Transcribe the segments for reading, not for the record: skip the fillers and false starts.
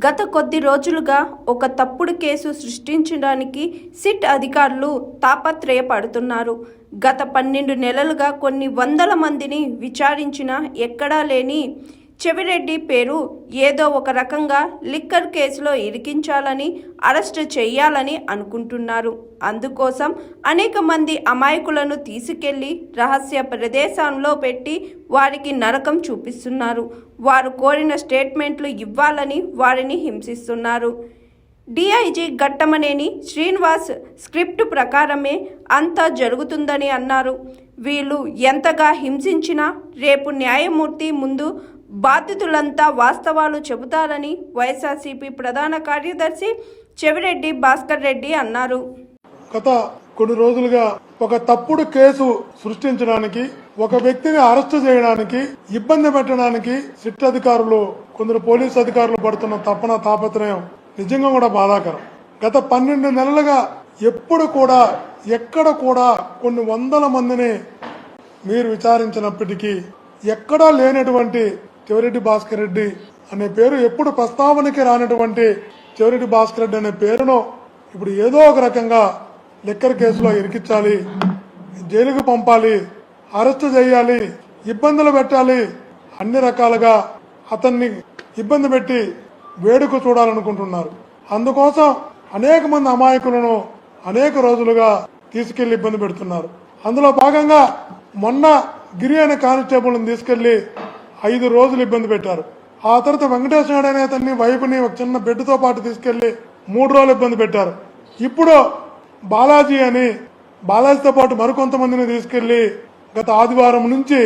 గత కొద్ది రోజులుగా ఒక తప్పుడు కేసు సృష్టించడానికి సిట్ అధికారులు తాపత్రయపడుతున్నారు. గత 12 నెలలుగా కొన్ని వందల మందిని విచారించినా ఎక్కడా లేని చెవిరెడ్డి పేరు ఏదో ఒక రకంగా లిక్కర్ కేసులో ఇరికించాలని, అరెస్టు చేయాలని అనుకుంటున్నారు. అందుకోసం అనేక మంది అమాయకులను తీసుకెళ్లి రహస్య ప్రదేశంలో పెట్టి వారికి నరకం చూపిస్తున్నారు. వారు కోరిన స్టేట్మెంట్లు ఇవ్వాలని వారిని హింసిస్తున్నారు. డిఐజీ ఘట్టమనేని శ్రీనివాస్ స్క్రిప్ట్ ప్రకారమే అంతా జరుగుతుందని అన్నారు. వీళ్ళు ఎంతగా హింసించినా రేపు న్యాయమూర్తి ముందు బాధితులంతా వాస్తవాలు చెబుతారని వైఎస్ఆర్సీపీ ప్రధాన కార్యదర్శి చెవిరెడ్డి భాస్కర్ రెడ్డి అన్నారు. గత కొన్ని రోజులుగా ఒక తప్పుడు కేసు సృష్టించడానికి, ఒక వ్యక్తిని అరెస్టు చేయడానికి, ఇబ్బంది పెట్టడానికి సిట్ అధికారులు, కొందరు పోలీసు అధికారులు పడుతున్న తపన తాపత్రయం నిజంగా కూడా బాధాకరం. గత 12 నెలలుగా ఎప్పుడు కూడా ఎక్కడ కూడా కొన్ని వందల మందిని మీరు విచారించినప్పటికీ ఎక్కడా లేనటువంటి చెవిరెడ్డి భాస్కర్ రెడ్డి అనే పేరు, ఎప్పుడు ప్రస్తావనకి రానటువంటి చెవిరెడ్డి భాస్కర్ రెడ్డి అనే పేరును ఇప్పుడు ఏదో ఒక రకంగా లిక్కర్ కేసులో ఇరికించాలి, జైలుకు పంపాలి, అరెస్టు చేయాలి, ఇబ్బందులు పెట్టాలి, అన్ని రకాలుగా అతన్ని ఇబ్బంది పెట్టి వేడుక చూడాలనుకుంటున్నారు. అందుకోసం అనేక మంది అమాయకులను అనేక రోజులుగా తీసుకెళ్లి ఇబ్బంది పెడుతున్నారు. అందులో భాగంగా మొన్న గిరి అనే కానిస్టేబుల్ని తీసుకెళ్లి 5 రోజులు ఇబ్బంది పెట్టారు. ఆ తర్వాత వెంకటేశ్వర నాయుడు అనే అతన్ని వైపుని ఒక చిన్న బెడ్తో పాటు తీసుకెళ్లి 3 రోజులు ఇబ్బంది పెట్టారు. ఇప్పుడు బాలాజీ అని, బాలాజీతో పాటు మరికొంతమందిని తీసుకెళ్లి గత ఆదివారం నుంచి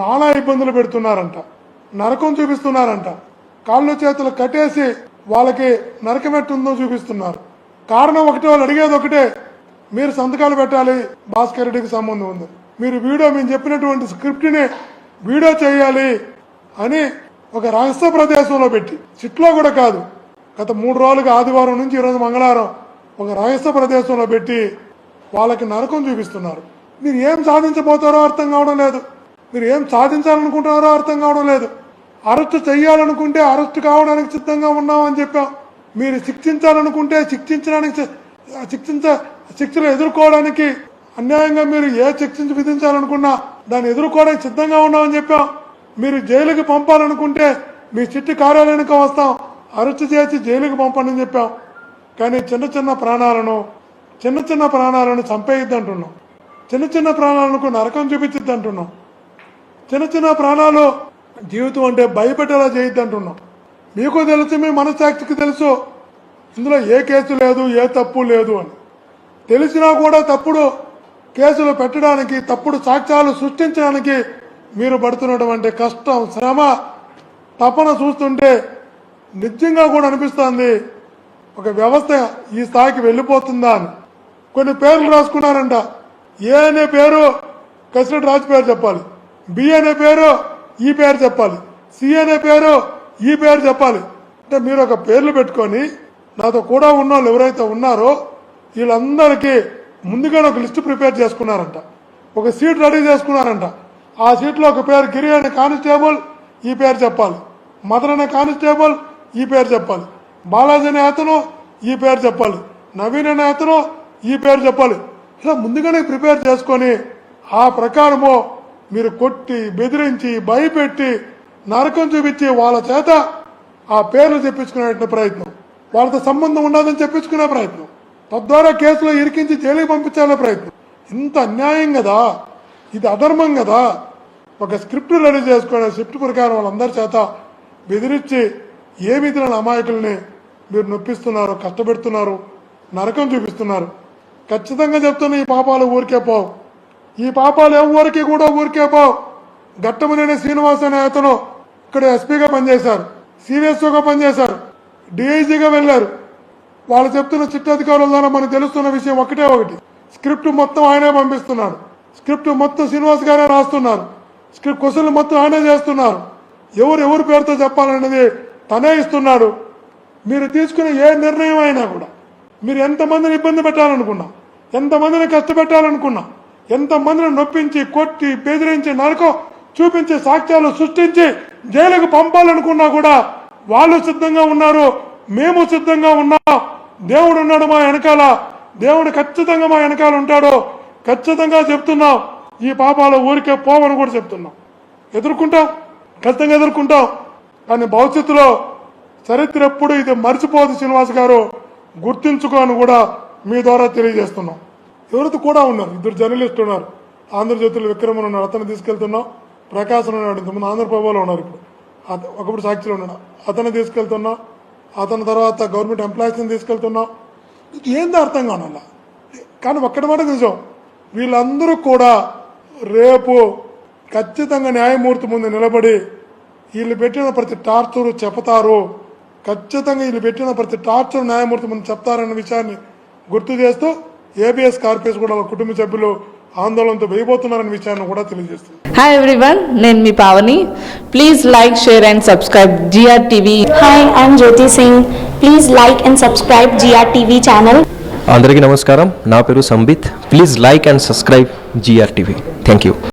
నానా ఇబ్బందులు పెడుతున్నారంట, నరకం చూపిస్తున్నారంట. కాళ్ళు చేతులు కట్టేసి వాళ్ళకి నరకం ఎట్టుందో చూపిస్తున్నారు. కారణం ఒకటే, వాళ్ళు అడిగేది ఒకటే, మీరు సంతకాలు పెట్టాలి, భాస్కర్ రెడ్డికి సంబంధం ఉంది, మీరు మేము చెప్పినటువంటి స్క్రిప్ట్ ని వీడియో చేయాలి అని ఒక రహస్య ప్రదేశంలో పెట్టి, సిట్లో కూడా కాదు, గత 3 రోజులుగా ఆదివారం నుంచి ఈరోజు మంగళవారం ఒక రహస్య ప్రదేశంలో పెట్టి వాళ్ళకి నరకం చూపిస్తున్నారు. మీరు ఏం సాధించబోతారో అర్థం కావడం లేదు, మీరు ఏం సాధించాలనుకుంటున్నారో అర్థం కావడం లేదు. అరెస్టు చేయాలనుకుంటే అరెస్టు కావడానికి సిద్ధంగా ఉన్నామని చెప్పాం. మీరు శిక్షించాలనుకుంటే శిక్షలు ఎదుర్కోవడానికి, అన్యాయంగా మీరు ఏ శిక్ష విధించాలనుకున్నా దాన్ని ఎదుర్కోవడానికి సిద్ధంగా ఉన్నామని చెప్పాం. మీరు జైలుకి పంపాలనుకుంటే మీ సిట్టి కార్యాలయానికి వస్తాం, అరెస్టు చేసి జైలుకి పంపండి అని చెప్పాం. కానీ చిన్న చిన్న ప్రాణాలను చంపేయద్దంటున్నాం, చిన్న ప్రాణాలకు నరకం చూపించద్దంటున్నాం, చిన్న ప్రాణాలు జీవితం అంటే భయపెట్టేలా చేయొద్దంటున్నాం. మీకు తెలుసు, మీ మనస్సాక్షికి తెలుసు ఇందులో ఏ కేసు లేదు, ఏ తప్పు లేదు అని తెలిసినా కూడా తప్పుడు కేసులు పెట్టడానికి, తప్పుడు సాక్ష్యాలు సృష్టించడానికి మీరు పడుతున్నటువంటి కష్టం, శ్రమ, తపన చూస్తుంటే నిజంగా కూడా అనిపిస్తోంది ఒక వ్యవస్థ ఈ స్థాయికి వెళ్ళిపోతుందా అని. కొన్ని పేర్లు రాసుకున్నారంట. ఏ అనే పేరు కసిరెడ్డి రాజు పేరు చెప్పాలి, బి అనే పేరు ఈ పేరు చెప్పాలి, సి అనే పేరు ఈ పేరు చెప్పాలి. అంటే మీరు ఒక పేర్లు పెట్టుకొని నాతో కూడా ఉన్న వాళ్ళు ఎవరైతే ఉన్నారో వీళ్ళందరికీ ముందుగానే ఒక లిస్టు ప్రిపేర్ చేసుకున్నారంట, ఒక సీట్ రెడీ చేసుకున్నారంట. ఆ సీట్లో ఒక పేరు గిరి అనే కానిస్టేబుల్ ఈ పేరు చెప్పాలి, మదర్ అనే కానిస్టేబుల్ ఈ పేరు చెప్పాలి, బాలాజీ అనే అతను ఈ పేరు చెప్పాలి, నవీన్ అనే అతను ఈ పేరు చెప్పాలి. ఇలా ముందుగానే ప్రిపేర్ చేసుకొని ఆ ప్రకారము మీరు కొట్టి, బెదిరించి, భయపెట్టి, నరకం చూపించి వాళ్ళ చేత ఆ పేర్లు చెప్పించుకునే ప్రయత్నం, వాళ్ళతో సంబంధం ఉండదని చెప్పించుకునే ప్రయత్నం, తద్వారా కేసులో ఇరికించి జైలుకి పంపించాలనే ప్రయత్నం. ఇంత అన్యాయం కదా, ఇది అధర్మం కదా. ఒక స్క్రిప్ట్ రెడీ చేసుకునే స్క్రిప్ట్ ప్రకారం వాళ్ళందరి చేత బెదిరించి ఏమి తెలియని అమాయకుల్ని మీరు నొప్పిస్తున్నారు, కష్టపెడుతున్నారు, నరకం చూపిస్తున్నారు. ఖచ్చితంగా చెప్తున్నా, ఈ పాపాలు ఊరికే పోవు, ఈ పాపాలు ఎవరికి కూడా ఊరికే పోవు. ఘట్టమనేని శ్రీనివాస్ అనే అతను ఇక్కడ ఎస్పీగా పనిచేశారు, సిఎస్ఓగా పనిచేశారు, డిఐజీగా వెళ్లారు. వాళ్ళు చెప్తున్న సిట్ అధికారుల ద్వారా మనకు తెలుస్తున్న విషయం ఒకటే ఒకటి, స్క్రిప్ట్ మొత్తం ఆయనే పంపిస్తున్నాడు, స్క్రిప్ట్ మొత్తం శ్రీనివాస్ గారే రాస్తున్నారు, స్క్రిప్ట్ క్వశ్చన్లు మొత్తం ఆయనే చేస్తున్నారు, ఎవరి పేరుతో చెప్పాలనేది తనే ఇస్తున్నాడు. మీరు తీసుకునే ఏ నిర్ణయం అయినా కూడా, మీరు ఎంతమందిని ఇబ్బంది పెట్టాలనుకున్నా, ఎంతమందిని కష్టపెట్టాలనుకున్నా, ఎంతమందిని నొప్పించి, కొట్టి, బెదిరించి, నరకం చూపించి, సాక్ష్యాలు సృష్టించి జైలుకు పంపాలనుకున్నా కూడా వాళ్ళు సిద్ధంగా ఉన్నారు. మేము సిద్ధంగా ఉన్నాం. దేవుడు ఉన్నాడు మా వెనకాల, దేవుడు ఖచ్చితంగా మా వెనకాల ఉంటాడు. ఖచ్చితంగా చెప్తున్నాం, ఈ పాపాలు ఊరికే పోవని కూడా చెప్తున్నాం. ఎదుర్కొంటాం, ఖచ్చితంగా ఎదుర్కొంటాం. కానీ భవిష్యత్తులో చరిత్ర ఎప్పుడు ఇది మర్చిపోదు శ్రీనివాస్ గారు, గుర్తించుకోని కూడా మీ ద్వారా తెలియజేస్తున్నాం. ఎవరితో కూడా ఉన్నారు, 2 జర్నలిస్టులు ఉన్నారు. ఆంధ్రజ్యోతిలో విక్రమన్ ఉన్నాడు, అతను తీసుకెళ్తున్నాం. ప్రకాశం ఉన్నాడు, ఇంతకుముందు ఆంధ్రప్రభలో ఉన్నారు, ఇప్పుడు ఒకప్పుడు సాక్షిలో ఉన్నాడు, అతను తీసుకెళ్తున్నాం. అతని తర్వాత గవర్నమెంట్ ఎంప్లాయీస్ని తీసుకెళ్తున్నాం. ఏందో అర్థం కానల్లా. కానీ ఒక్కటి మాట నిజం, వీళ్ళందరూ కూడా రేపు ఖచ్చితంగా న్యాయమూర్తి ముందు నిలబడి వీళ్ళు పెట్టిన ప్రతి టార్చరు చెప్తారు. ఖచ్చితంగా వీళ్ళు పెట్టిన ప్రతి టార్చర్ న్యాయమూర్తి ముందు చెప్తారన్న విషయాన్ని గుర్తు చేస్తూ ఏబిఎస్ కార్పొరేషన్ కూడా వాళ్ళ కుటుంబ సభ్యులు ఆందోళనతో వేయబోతున్నారన్న విషయాన్ని కూడా తెలియజేస్తుంది. హాయ్ ఎవ్రీవన్, నేను మీ Pavani. Please like, share and subscribe GRTV. Hi, I'm Jyoti Singh. Please like and subscribe GRTV channel. అందరికీ నమస్కారం, నా పేరు Sambit. Please like and subscribe GRTV. Thank you.